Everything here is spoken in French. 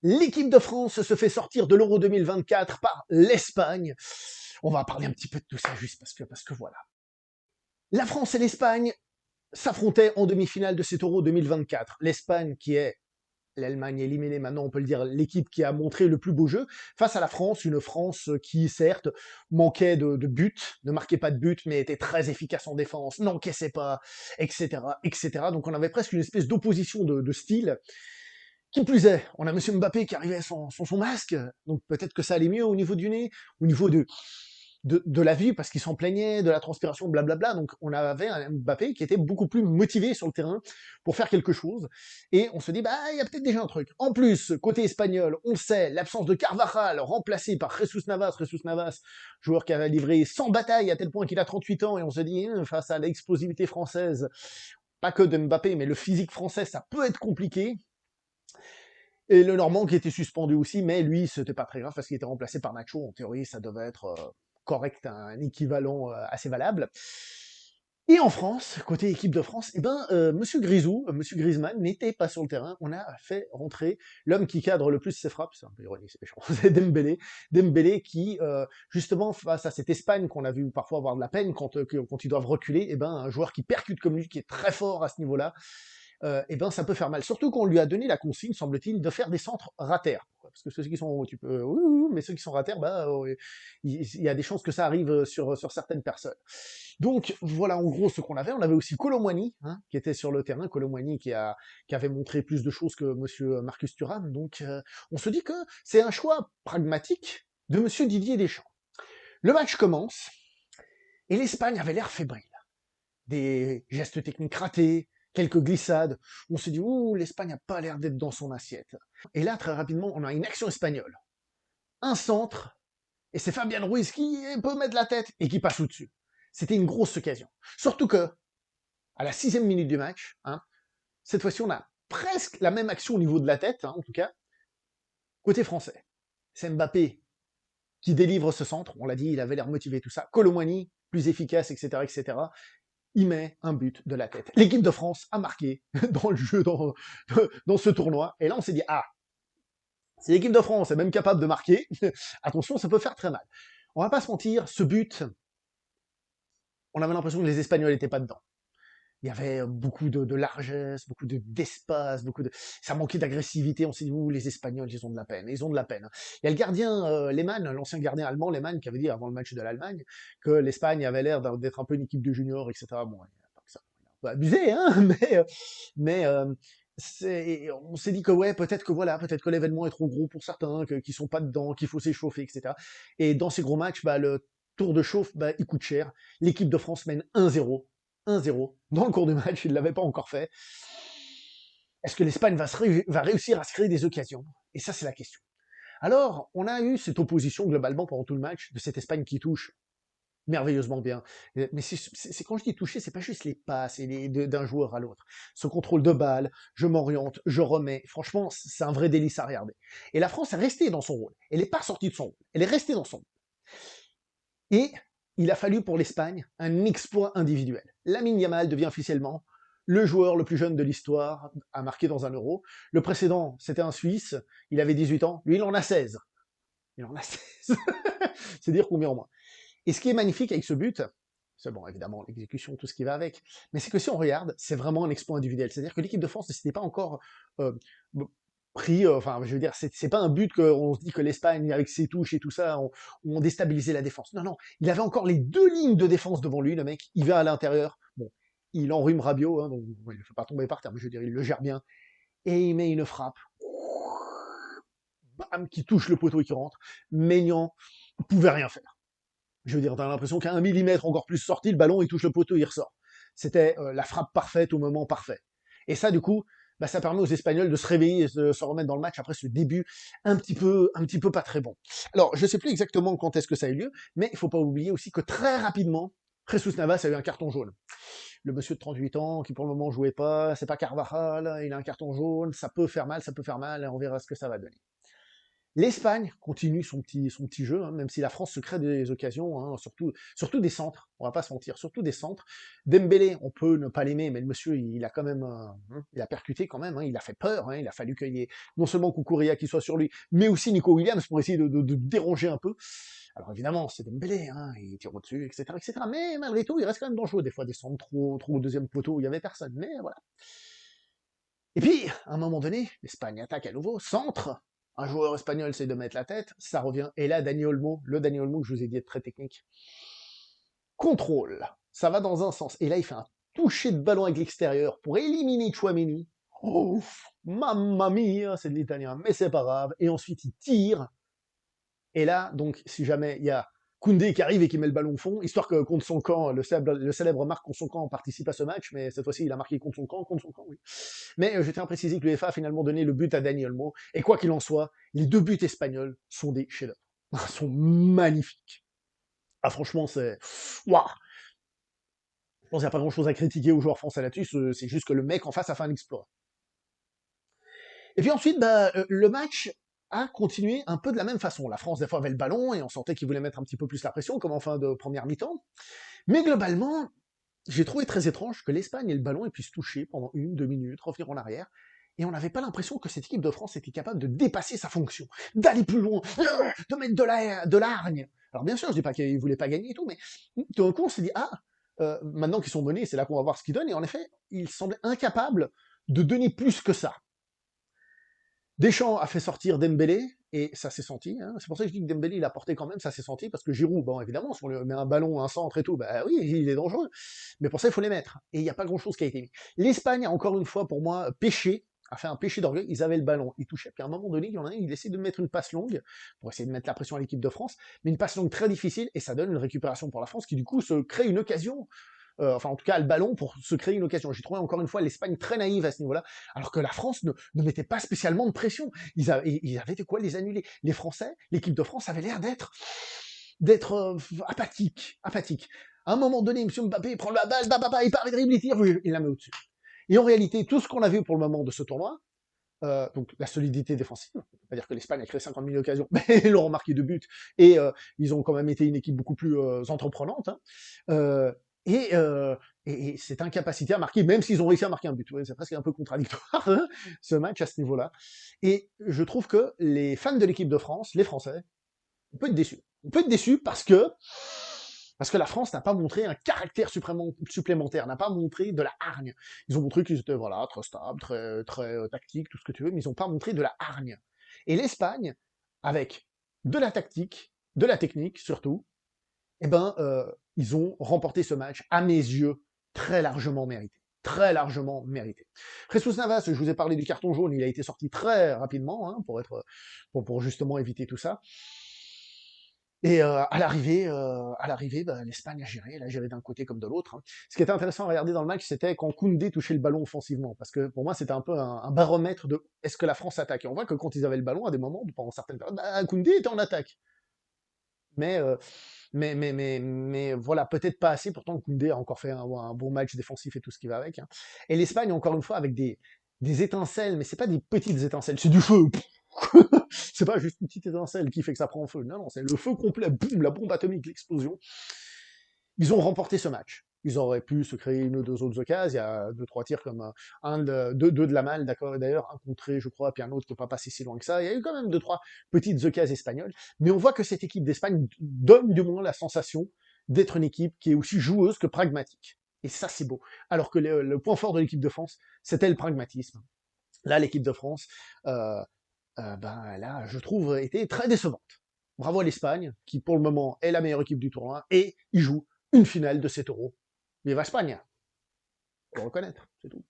L'équipe de France se fait sortir de l'Euro 2024 par l'Espagne. On va parler un petit peu de tout ça juste parce que voilà. La France et l'Espagne s'affrontaient en demi-finale de cet Euro 2024. L'Espagne qui est l'Allemagne éliminée, maintenant on peut le dire, l'équipe qui a montré le plus beau jeu, face à la France, une France qui certes manquait de buts, ne marquait pas de buts, mais était très efficace en défense, n'encaissait pas, etc., etc. Donc on avait presque une espèce d'opposition de style. Qui plus est, on a Monsieur Mbappé qui arrivait sans son masque, donc peut-être que ça allait mieux au niveau du nez, au niveau de la vue, parce qu'il s'en plaignait, de la transpiration, blablabla. Donc on avait un Mbappé qui était beaucoup plus motivé sur le terrain pour faire quelque chose. Et on se dit, bah, il y a peut-être déjà un truc. En plus, côté espagnol, on sait, l'absence de Carvajal, remplacé par Jesus Navas, joueur qui avait livré 100 batailles à tel point qu'il a 38 ans, et on se dit, face à l'explosivité française, pas que de Mbappé, mais le physique français, ça peut être compliqué. Et le Normand qui était suspendu aussi, mais lui, c'était pas très grave parce qu'il était remplacé par Nacho. En théorie, ça devait être correct, un équivalent assez valable. Et en France, côté équipe de France, Monsieur Grisou, Monsieur Griezmann n'était pas sur le terrain. On a fait rentrer l'homme qui cadre le plus ses frappes, c'est un peu ironique, c'est méchant, c'est Dembélé qui, justement, face à cette Espagne qu'on a vu parfois avoir de la peine quand ils doivent reculer, un joueur qui percute comme lui, qui est très fort à ce niveau-là, ça peut faire mal. Surtout qu'on lui a donné la consigne, semble-t-il, de faire des centres rater. Parce que ceux qui sont en haut, tu peux, oui, mais ceux qui sont rater, il y a des chances que ça arrive sur certaines personnes. Donc voilà en gros ce qu'on avait. On avait aussi Kolo Muani, hein, qui était sur le terrain. Kolo Muani qui avait montré plus de choses que Monsieur Marcus Thuram. Donc on se dit que c'est un choix pragmatique de Monsieur Didier Deschamps. Le match commence et l'Espagne avait l'air fébrile. Des gestes techniques ratés, quelques glissades. On se dit, ouh, l'Espagne n'a pas l'air d'être dans son assiette. Et là, très rapidement, on a une action espagnole. Un centre, et c'est Fabian Ruiz qui peut mettre la tête et qui passe au-dessus. C'était une grosse occasion. Surtout que, à la 6e minute du match, hein, cette fois-ci, on a presque la même action au niveau de la tête, hein, en tout cas, côté français. C'est Mbappé qui délivre ce centre. On l'a dit, il avait l'air motivé, tout ça. Kolo Muani, plus efficace, etc., etc. Il met un but de la tête. L'équipe de France a marqué dans le jeu, dans ce tournoi. Et là, on s'est dit, ah, si l'équipe de France est même capable de marquer, attention, ça peut faire très mal. On va pas se mentir, ce but, on avait l'impression que les Espagnols n'étaient pas dedans. Il y avait beaucoup de largesse, beaucoup d'espace, ça manquait d'agressivité. On s'est dit, ouh, les Espagnols, ils ont de la peine, ils ont de la peine. Il y a le gardien Lehmann, l'ancien gardien allemand Lehmann, qui avait dit avant le match de l'Allemagne que l'Espagne avait l'air d'être un peu une équipe de juniors, etc. Bon, il a pas que ça, il a un peu abusé, hein, mais on s'est dit que ouais, peut-être que voilà, peut-être que l'événement est trop gros pour certains, qu'ils sont pas dedans, qu'il faut s'échauffer, etc. Et dans ces gros matchs, le tour de chauffe, il coûte cher. L'équipe de France mène 1-0 dans le cours du match, il ne l'avait pas encore fait. Est-ce que l'Espagne va réussir à se créer des occasions? Et ça, c'est la question. Alors, on a eu cette opposition globalement pendant tout le match de cette Espagne qui touche merveilleusement bien. Mais c'est quand je dis toucher, c'est pas juste les passes d'un joueur à l'autre. Ce contrôle de balle, je m'oriente, je remets. Franchement, c'est un vrai délice à regarder. Et la France est restée dans son rôle. Elle n'est pas sortie de son rôle. Elle est restée dans son rôle. Et il a fallu pour l'Espagne un exploit individuel. Lamine Yamal devient officiellement le joueur le plus jeune de l'histoire à marquer dans un Euro. Le précédent, c'était un Suisse, il avait 18 ans, lui il en a 16. Il en a 16. C'est dire combien en moins. Et ce qui est magnifique avec ce but, c'est bon, évidemment, l'exécution, tout ce qui va avec, mais c'est que si on regarde, c'est vraiment un exploit individuel. C'est-à-dire que l'équipe de France ne s'était pas encore euh, pris, enfin, je veux dire, c'est pas un but qu'on se dit que l'Espagne, avec ses touches et tout ça, on déstabilisait la défense. Non, non, il avait encore les deux lignes de défense devant lui, le mec, il va à l'intérieur, bon, il enrhume Rabiot, hein, donc il ne fait pas tomber par terre, mais je veux dire, il le gère bien, et il met une frappe, bam, qui touche le poteau et qui rentre. Maignan pouvait rien faire. Je veux dire, t'as l'impression qu'à 1 millimètre encore plus sorti, le ballon, il touche le poteau, il ressort. C'était la frappe parfaite au moment parfait. Et ça, du coup, ça permet aux Espagnols de se réveiller et de se remettre dans le match après ce début un petit peu pas très bon. Alors, je sais plus exactement quand est-ce que ça a eu lieu, mais il faut pas oublier aussi que très rapidement, Jesus Navas a eu un carton jaune. Le monsieur de 38 ans, qui pour le moment jouait pas, c'est pas Carvajal, il a un carton jaune, ça peut faire mal, et on verra ce que ça va donner. L'Espagne continue son petit jeu, hein, même si la France se crée des occasions, hein, surtout des centres, on va pas se mentir, surtout des centres. Dembélé, on peut ne pas l'aimer, mais le monsieur, il a quand même, il a percuté quand même, hein, il a fait peur, hein, il a fallu qu'il y ait non seulement Cucurella qui soit sur lui, mais aussi Nico Williams pour essayer de déranger un peu. Alors évidemment, c'est Dembélé, hein, il tire au-dessus, etc., etc., mais malgré tout, il reste quand même dangereux, des fois des centres trop au deuxième poteau où il y avait personne, mais voilà. Et puis, à un moment donné, l'Espagne attaque à nouveau, centre, un joueur espagnol essaie de mettre la tête, ça revient, et là, Dani Olmo, le Dani Olmo que je vous ai dit être très technique, contrôle, ça va dans un sens, et là, il fait un toucher de ballon avec l'extérieur pour éliminer Chouameni. Oh, mamma mia, c'est de l'italien, mais c'est pas grave, et ensuite il tire, et là, donc, si jamais il y a Koundé qui arrive et qui met le ballon au fond, histoire que contre son camp, le célèbre Marc contre son camp participe à ce match, mais cette fois-ci, il a marqué contre son camp, oui. Mais je tiens à préciser que l'UEFA a finalement donné le but à Dani Olmo, et quoi qu'il en soit, les 2 buts espagnols sont des chefs-d'œuvre. Ils sont magnifiques. Ah, franchement, c'est... Waouh. Je pense qu'il n'y a pas grand-chose à critiquer aux joueurs français là-dessus, c'est juste que le mec en face a fait un exploit. Et puis ensuite, le match a continué un peu de la même façon. La France, des fois, avait le ballon, et on sentait qu'ils voulaient mettre un petit peu plus la pression, comme en fin de première mi-temps. Mais globalement, j'ai trouvé très étrange que l'Espagne ait le ballon et puisse toucher pendant 1, 2 minutes, revenir en arrière, et on n'avait pas l'impression que cette équipe de France était capable de dépasser sa fonction, d'aller plus loin, de mettre de l'hargne. Alors bien sûr, je dis pas qu'ils voulaient pas gagner et tout, mais d'un coup on s'est dit, maintenant qu'ils sont menés, c'est là qu'on va voir ce qu'ils donnent, et en effet, ils semblaient incapables de donner plus que ça. Deschamps a fait sortir Dembélé, et ça s'est senti, hein. C'est pour ça que je dis que Dembélé, il a porté quand même, ça s'est senti, parce que Giroud, bon, évidemment, si on lui met un ballon, un centre et tout, bah oui, il est dangereux, mais pour ça, il faut les mettre, et il n'y a pas grand-chose qui a été mis. L'Espagne a encore une fois, pour moi, péché, a fait un péché d'orgueil, ils avaient le ballon, ils touchaient, puis à un moment donné, il y en a un, il essaie de mettre une passe longue, pour essayer de mettre la pression à l'équipe de France, mais une passe longue très difficile, et ça donne une récupération pour la France, qui du coup se crée une occasion, enfin en tout cas le ballon pour se créer une occasion. J'ai trouvé encore une fois l'Espagne très naïve à ce niveau-là, alors que la France ne mettait pas spécialement de pression. Ils avaient de quoi les annuler. Les Français, l'équipe de France avait l'air d'être apathique. À un moment donné, M. Mbappé prend la balle, il part, il dribble, il tire, il la met au-dessus. Et en réalité, tout ce qu'on a vu pour le moment de ce tournoi, donc la solidité défensive, c'est-à-dire que l'Espagne a créé 50 000 occasions, mais ils leur ont marqué 2 buts, et ils ont quand même été une équipe beaucoup plus entreprenante, hein. Euh, et, euh, et cette incapacité à marquer, même s'ils ont réussi à marquer un but, ouais, c'est presque un peu contradictoire, hein, ce match à ce niveau-là. Et je trouve que les fans de l'équipe de France, les Français, on peut être déçus. On peut être déçus parce que la France n'a pas montré un caractère supplémentaire, n'a pas montré de la hargne. Ils ont montré qu'ils étaient voilà, très stables, très tactiques, tout ce que tu veux, mais ils n'ont pas montré de la hargne. Et l'Espagne, avec de la tactique, de la technique surtout, eh ben, ils ont remporté ce match, à mes yeux, très largement mérité. Très largement mérité. Jesus Navas, je vous ai parlé du carton jaune, il a été sorti très rapidement, hein, pour justement éviter tout ça. Et à l'arrivée, l'Espagne a géré, elle a géré d'un côté comme de l'autre, hein. Ce qui était intéressant à regarder dans le match, c'était quand Koundé touchait le ballon offensivement, parce que pour moi, c'était un peu un baromètre de est-ce que la France attaque. Et on voit que quand ils avaient le ballon, à des moments, pendant certaines périodes, Koundé était en attaque. Mais, mais voilà, peut-être pas assez, pourtant Koundé a encore fait un bon match défensif et tout ce qui va avec, hein. Et l'Espagne, encore une fois, avec des étincelles, mais c'est pas des petites étincelles, c'est du feu. C'est pas juste une petite étincelle qui fait que ça prend feu. Non, non, c'est le feu complet, boum, la bombe atomique, l'explosion. Ils ont remporté ce match. Ils auraient pu se créer une ou deux autres occasions. Il y a 2-3 tirs comme deux de la malle, d'accord, d'ailleurs, un contré, je crois, puis un autre qui n'est pas passé si loin que ça. Il y a eu quand même 2-3 petites occasions espagnoles. Mais on voit que cette équipe d'Espagne donne du moins la sensation d'être une équipe qui est aussi joueuse que pragmatique. Et ça, c'est beau. Alors que le point fort de l'équipe de France, c'était le pragmatisme. Là, l'équipe de France, là, je trouve, était très décevante. Bravo à l'Espagne, qui pour le moment est la meilleure équipe du tournoi, et il joue une finale de cet Euro. Viva Espagne! Faut reconnaître, c'est tout.